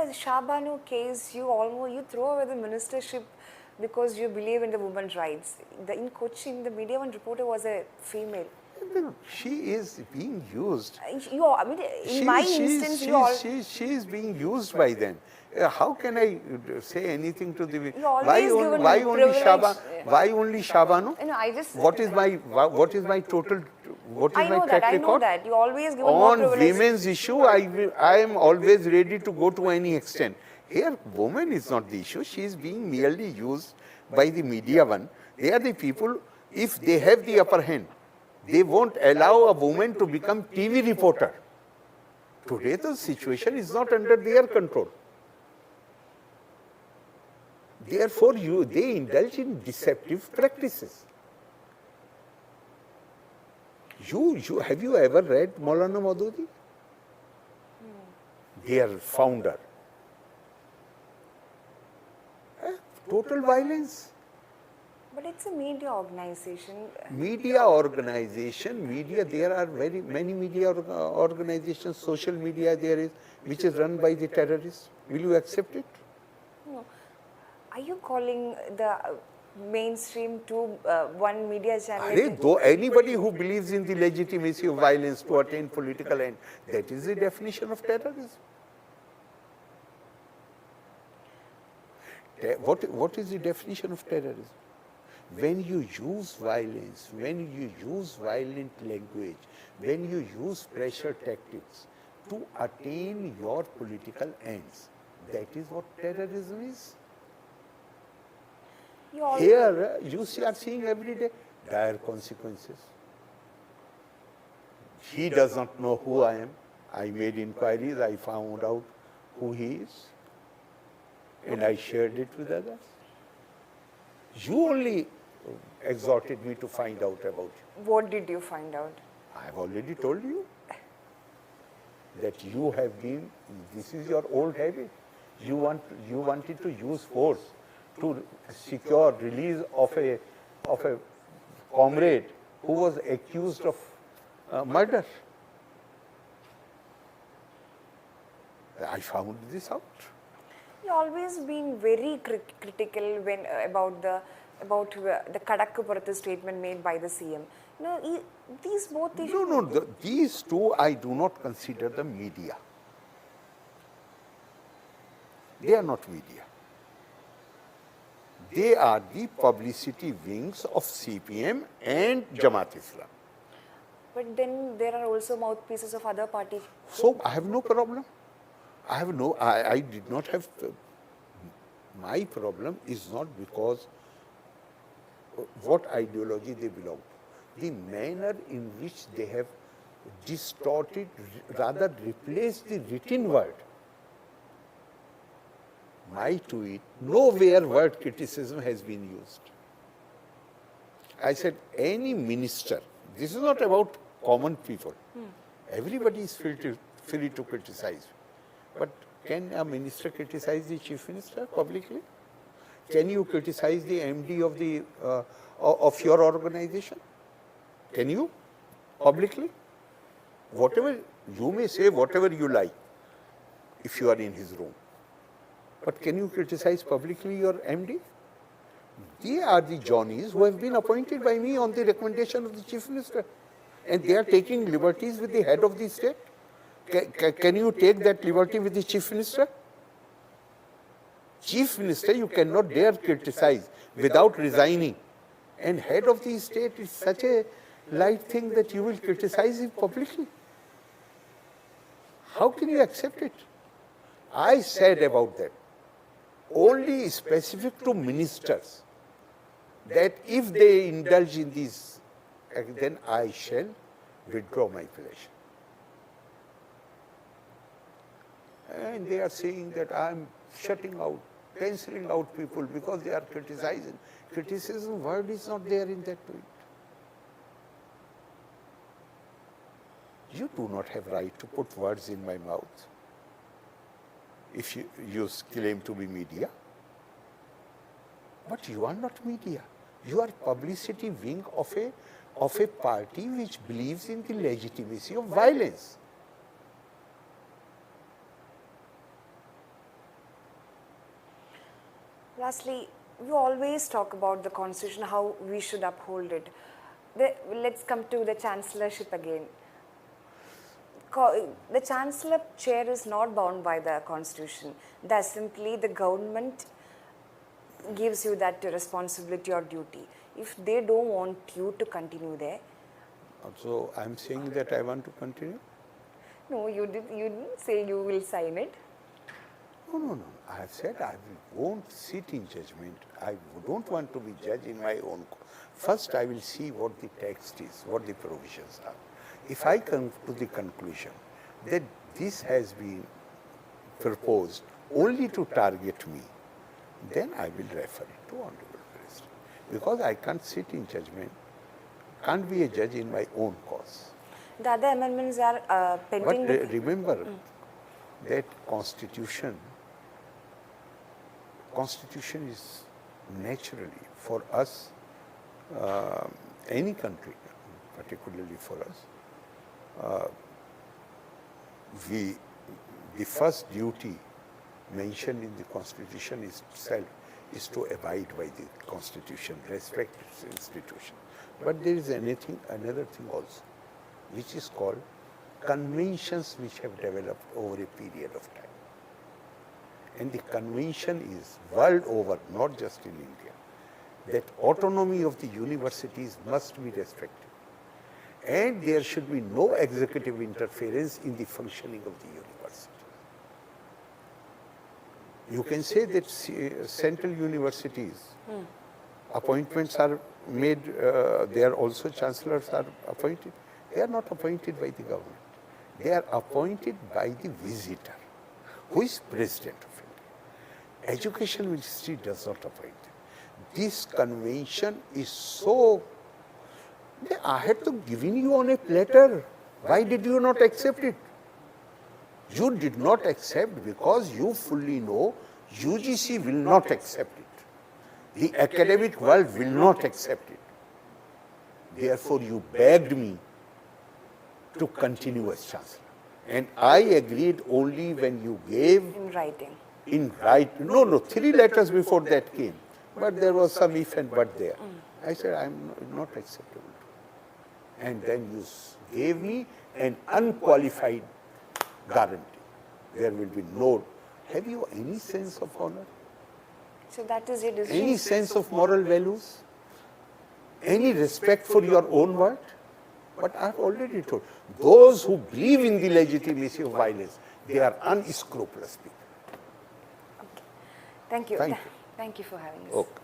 the Shabanu case, you throw away the ministership because you believe in the women's rights. In Cochin, the media one reporter was a female. She is being used. In my instance, she is being used by them. How can I say anything to the? Why only Shabanu? No, I just. What is my total? What is my track record? I know that. You always give on women's issue. I am always ready to go to any extent. Here, woman is not the issue. She is being merely used by the media one. They are the people. If they have the upper hand, they won't allow a woman to become TV reporter. Today, the situation is not under their control. Therefore, they indulge in deceptive practices. Have you ever read Maulana Maududi? Their founder. Total violence. But it's a media organization. There are very many media organizations, social media there is, which is run by the terrorists. Will you accept it? No. Are you calling the mainstream to one media channel? Though anybody who believes in the legitimacy of violence to attain political end, that is the definition of terrorism. What is the definition of terrorism? When you use violence, when you use violent language, when you use pressure tactics to attain your political ends, that is what terrorism is. Here, you are seeing every day dire consequences. He does not know who I am. I made inquiries, I found out who he is, and I shared it with others. You only exhorted me to find out about you. What did you find out? I have already told you that you have been, this is your old habit. You wanted to use force to secure release of a comrade who was accused of murder. I found this out. You always been very critical when about the Kadakkupurathu statement made by the CM. These both issues. No. These two I do not consider the media. They are not media. They are the publicity wings of CPM and Jamaat Islam. But then there are also mouthpieces of other parties. So I have no problem. I did not have, my problem is not because what ideology they belong to. The manner in which they have distorted, rather replaced the written word. My tweet, nowhere word criticism has been used. I said any minister, this is not about common people. Everybody is free to criticize. But can a minister criticize the chief minister publicly? Can you criticize the MD of your organization? Can you publicly? Whatever you may say, whatever you like, if you are in his room. But can you criticize publicly your MD? They are the Johnnies who have been appointed by me on the recommendation of the chief minister, and they are taking liberties with the head of the state. Can you take that liberty with the chief minister? Chief minister, you cannot dare criticize without resigning. And head of the state is such a light thing that you will criticize him publicly. How can you accept it? I said about that, only specific to ministers, that if they indulge in these, then I shall withdraw my pledge. And they are saying that I am shutting out, cancelling out people because they are criticizing. Criticism word is not there in that tweet. You do not have right to put words in my mouth if you claim to be media. But you are not media. You are publicity wing of a party which believes in the legitimacy of violence. Lastly, you always talk about the constitution, how we should uphold it. Let's come to the chancellorship again. The chancellor chair is not bound by the constitution. That's simply the government gives you that responsibility or duty. If they don't want you to continue there, So I'm saying that I want to continue? no, you didn't say you will sign it. No. I have said I won't sit in judgment. I don't want to be judged in my own. First, I will see what the text is, what the provisions are. If I come to the conclusion that this has been proposed only to target me, then I will refer it to Honorable President. Because I can't sit in judgment, can't be a judge in my own cause. The other amendments are pending. But remember that Constitution is naturally for us, any country, particularly for us, the first duty mentioned in the Constitution itself is to abide by the Constitution, respect its institution. But there is another thing also, which is called conventions which have developed over a period of time. And the convention is world over, not just in India, that autonomy of the universities must be respected. And there should be no executive interference in the functioning of the university. You can say that central universities, appointments are made, there also chancellors are appointed. They are not appointed by the government. They are appointed by the visitor, who is President of India. Education Ministry does not appoint them. This convention is so, I had to give you on a platter. Why did you not accept it? You did not accept because you fully know UGC will not accept it. The academic world will not accept it. Therefore, you begged me to continue as chancellor. And I agreed only when you gave In writing. No, 3 letters before that came. But there was some if and but there. I said, I'm not acceptable to you. And then you gave me an unqualified guarantee. There will be no. Have you any sense of honor? So that is a decision. Any sense of moral values? Any respect for your own word? But I've already told, those who believe in the legitimacy of violence, they are unscrupulous people. Okay. Thank you. Thank you. Thank you for having us. Okay.